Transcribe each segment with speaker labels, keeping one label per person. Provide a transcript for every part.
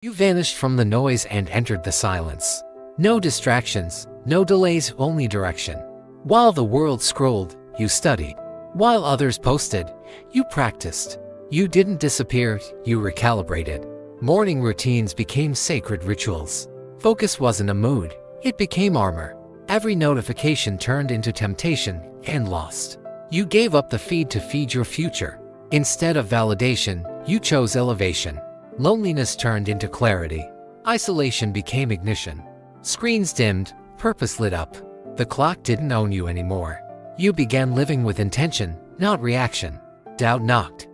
Speaker 1: You vanished from the noise and entered the silence. No distractions, no delays, only direction. While the world scrolled, you studied. While others posted, you practiced. You didn't disappear, you recalibrated. Morning routines became sacred rituals. Focus wasn't a mood, it became armor. Every notification turned into temptation and lost. You gave up the feed to feed your future. Instead of validation, you chose elevation. Loneliness turned into clarity. Isolation became ignition. Screens dimmed, purpose lit up. The clock didn't own you anymore. You began living with intention, not reaction. Doubt knocked,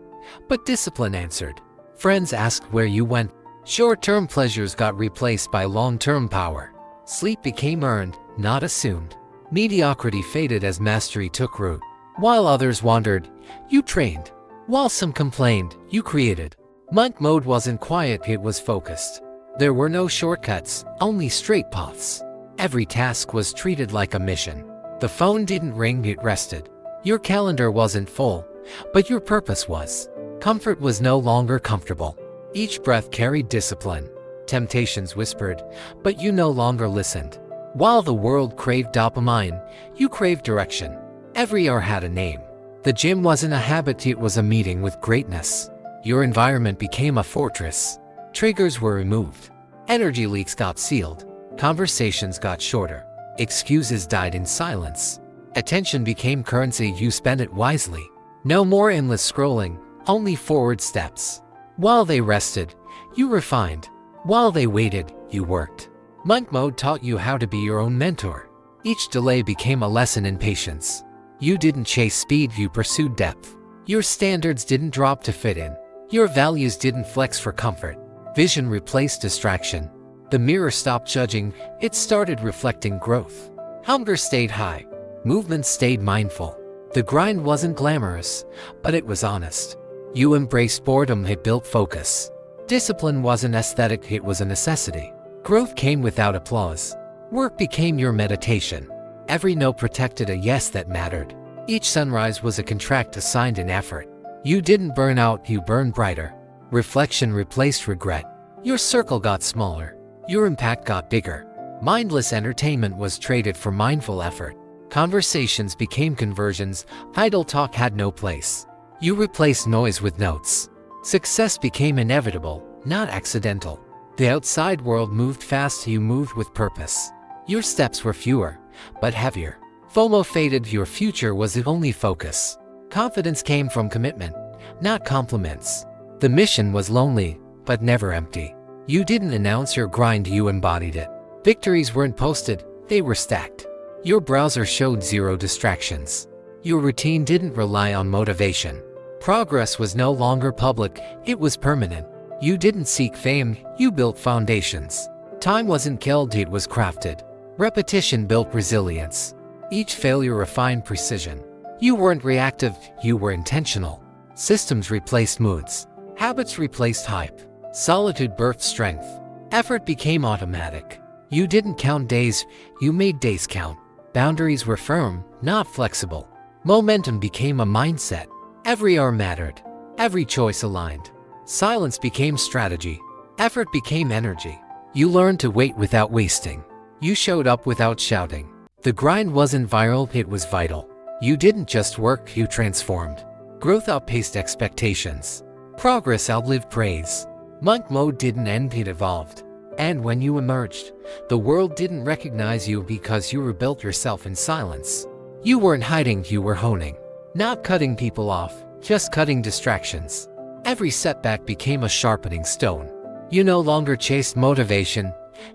Speaker 1: but discipline answered. Friends asked where you went. Short-term pleasures got replaced by long-term power. Sleep became earned, not assumed. Mediocrity faded as mastery took root. While others wandered, you trained. While some complained, you created. Monk mode wasn't quiet, it was focused. There were no shortcuts, only straight paths. Every task was treated like a mission. The phone didn't ring, it rested. Your calendar wasn't full, but your purpose was. Comfort was no longer comfortable. Each breath carried discipline. Temptations whispered, but you no longer listened. While the world craved dopamine, you craved direction. Every hour had a name. The gym wasn't a habit, it was a meeting with greatness. Your environment became a fortress. Triggers were removed. Energy leaks got sealed. Conversations got shorter. Excuses died in silence. Attention became currency, you spent it wisely. No more endless scrolling, only forward steps. While they rested, you refined. While they waited, you worked. Monk mode taught you how to be your own mentor. Each delay became a lesson in patience. You didn't chase speed, you pursued depth. Your standards didn't drop to fit in. Your values didn't flex for comfort. Vision replaced distraction. The mirror stopped judging, it started reflecting growth. Hunger stayed high. Movement stayed mindful. The grind wasn't glamorous, but it was honest. You embraced boredom, it built focus. Discipline wasn't aesthetic, it was a necessity. Growth came without applause. Work became your meditation. Every no protected a yes that mattered. Each sunrise was a contract assigned in effort. You didn't burn out, you burned brighter. Reflection replaced regret. Your circle got smaller. Your impact got bigger. Mindless entertainment was traded for mindful effort. Conversations became conversions, idle talk had no place. You replaced noise with notes. Success became inevitable, not accidental. The outside world moved fast, you moved with purpose. Your steps were fewer, but heavier. FOMO faded, your future was the only focus. Confidence came from commitment, not compliments. The mission was lonely, but never empty. You didn't announce your grind, you embodied it. Victories weren't posted, they were stacked. Your browser showed zero distractions. Your routine didn't rely on motivation. Progress was no longer public, it was permanent. You didn't seek fame, you built foundations. Time wasn't killed, it was crafted. Repetition built resilience. Each failure refined precision. You weren't reactive, you were intentional. Systems replaced moods. Habits replaced hype. Solitude birthed strength. Effort became automatic. You didn't count days, you made days count. Boundaries were firm, not flexible. Momentum became a mindset. Every hour mattered. Every choice aligned. Silence became strategy. Effort became energy. You learned to wait without wasting. You showed up without shouting. The grind wasn't viral, it was vital. You didn't just work, you transformed. Growth outpaced expectations. Progress outlived praise. Monk mode didn't end, it evolved. And when you emerged, the world didn't recognize you because you rebuilt yourself in silence. You weren't hiding, you were honing. Not cutting people off, just cutting distractions. Every setback became a sharpening stone. You no longer chased motivation,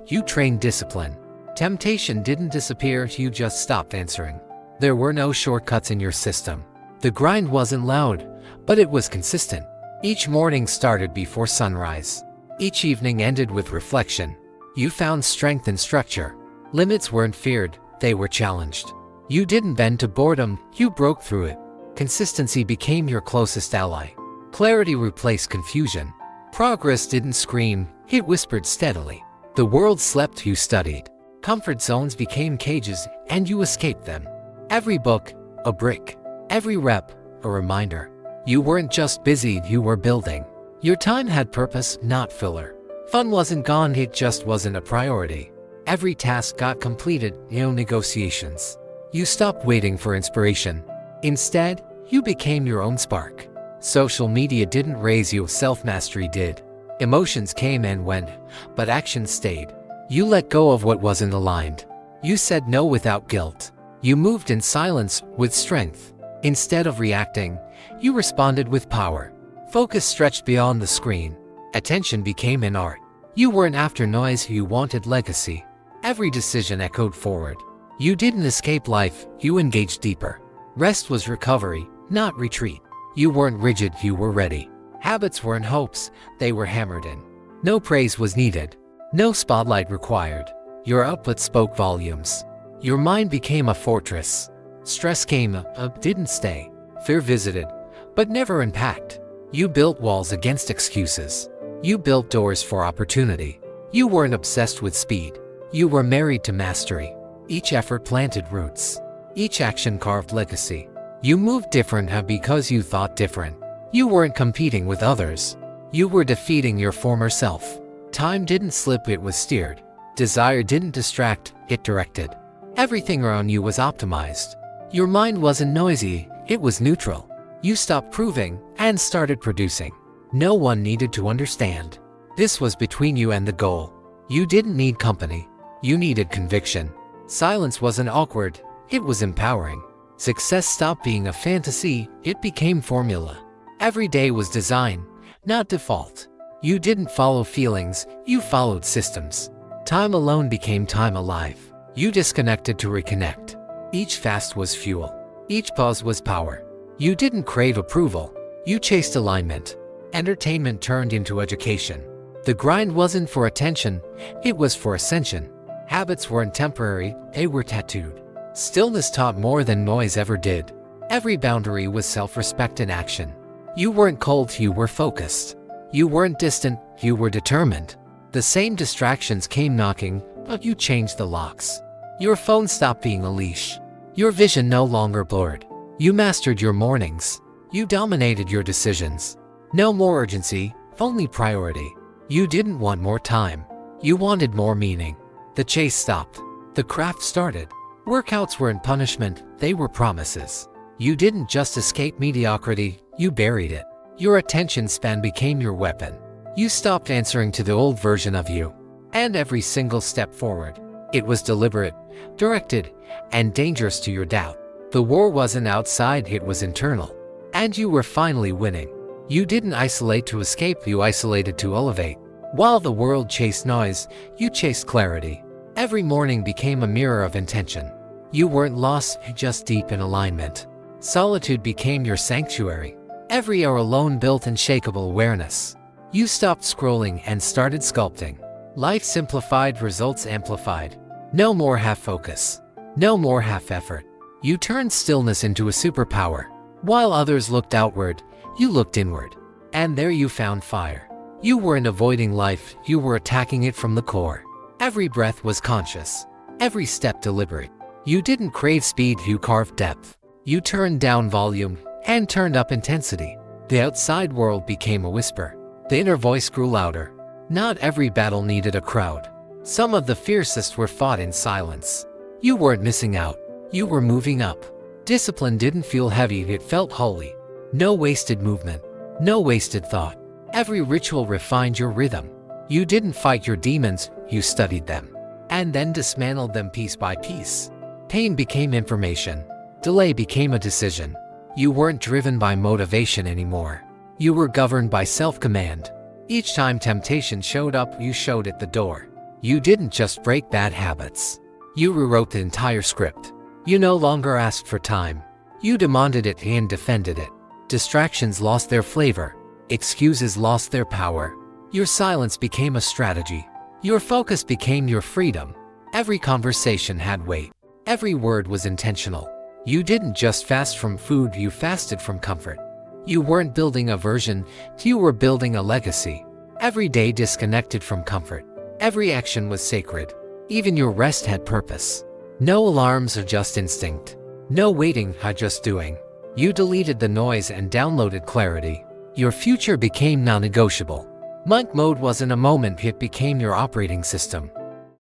Speaker 1: you trained discipline. Temptation didn't disappear, you just stopped answering. There were no shortcuts in your system. The grind wasn't loud, but it was consistent. Each morning started before sunrise. Each evening ended with reflection. You found strength in structure. Limits weren't feared, they were challenged. You didn't bend to boredom, you broke through it. Consistency became your closest ally. Clarity replaced confusion. Progress didn't scream, it whispered steadily. The world slept, you studied. Comfort zones became cages, and you escaped them. Every book, a brick. Every rep, a reminder. You weren't just busy, you were building. Your time had purpose, not filler. Fun wasn't gone, it just wasn't a priority. Every task got completed, no negotiations. You stopped waiting for inspiration. Instead, you became your own spark. Social media didn't raise you, self-mastery did. Emotions came and went, but action stayed. You let go of what wasn't aligned. You said no without guilt. You moved in silence, with strength. Instead of reacting, you responded with power. Focus stretched beyond the screen. Attention became an art. You weren't after noise, you wanted legacy. Every decision echoed forward. You didn't escape life, you engaged deeper. Rest was recovery, not retreat. You weren't rigid, you were ready. Habits weren't hopes, they were hammered in. No praise was needed. No spotlight required. Your output spoke volumes. Your mind became a fortress. Stress came, didn't stay. Fear visited, but never unpacked. You built walls against excuses. You built doors for opportunity. You weren't obsessed with speed. You were married to mastery. Each effort planted roots. Each action carved legacy. You moved different because you thought different. You weren't competing with others. You were defeating your former self. Time didn't slip, it was steered. Desire didn't distract, it directed. Everything around you was optimized. Your mind wasn't noisy, it was neutral. You stopped proving and started producing. No one needed to understand. This was between you and the goal. You didn't need company. You needed conviction. Silence wasn't awkward, it was empowering. Success stopped being a fantasy, it became formula. Every day was design, not default. You didn't follow feelings, you followed systems. Time alone became time alive. You disconnected to reconnect. Each fast was fuel. Each pause was power. You didn't crave approval. You chased alignment. Entertainment turned into education. The grind wasn't for attention, it was for ascension. Habits weren't temporary, they were tattooed. Stillness taught more than noise ever did. Every boundary was self-respect in action. You weren't cold, you were focused. You weren't distant, you were determined. The same distractions came knocking, but you changed the locks. Your phone stopped being a leash. Your vision no longer blurred. You mastered your mornings. You dominated your decisions. No more urgency, only priority. You didn't want more time. You wanted more meaning. The chase stopped. The craft started. Workouts weren't punishment, they were promises. You didn't just escape mediocrity, you buried it. Your attention span became your weapon. You stopped answering to the old version of you. And every single step forward, it was deliberate, directed, and dangerous to your doubt. The war wasn't outside, it was internal. And you were finally winning. You didn't isolate to escape, you isolated to elevate. While the world chased noise, you chased clarity. Every morning became a mirror of intention. You weren't lost, just deep in alignment. Solitude became your sanctuary. Every hour alone built unshakable awareness. You stopped scrolling and started sculpting. Life simplified, results amplified. No more half focus. No more half effort. You turned stillness into a superpower. While others looked outward, you looked inward. And there you found fire. You weren't avoiding life, you were attacking it from the core. Every breath was conscious. Every step deliberate. You didn't crave speed, you carved depth. You turned down volume and turned up intensity. The outside world became a whisper. The inner voice grew louder. Not every battle needed a crowd. Some of the fiercest were fought in silence. You weren't missing out. You were moving up. Discipline didn't feel heavy, it felt holy. No wasted movement. No wasted thought. Every ritual refined your rhythm. You didn't fight your demons, you studied them. And then dismantled them piece by piece. Pain became information. Delay became a decision. You weren't driven by motivation anymore. You were governed by self-command. Each time temptation showed up, you showed it the door. You didn't just break bad habits. You rewrote the entire script. You no longer asked for time. You demanded it and defended it. Distractions lost their flavor. Excuses lost their power. Your silence became a strategy. Your focus became your freedom. Every conversation had weight. Every word was intentional. You didn't just fast from food, you fasted from comfort. You weren't building a version, you were building a legacy. Every day disconnected from comfort. Every action was sacred. Even your rest had purpose. No alarms, or just instinct. No waiting, just doing. You deleted the noise and downloaded clarity. Your future became non-negotiable. Monk mode wasn't a moment, it became your operating system.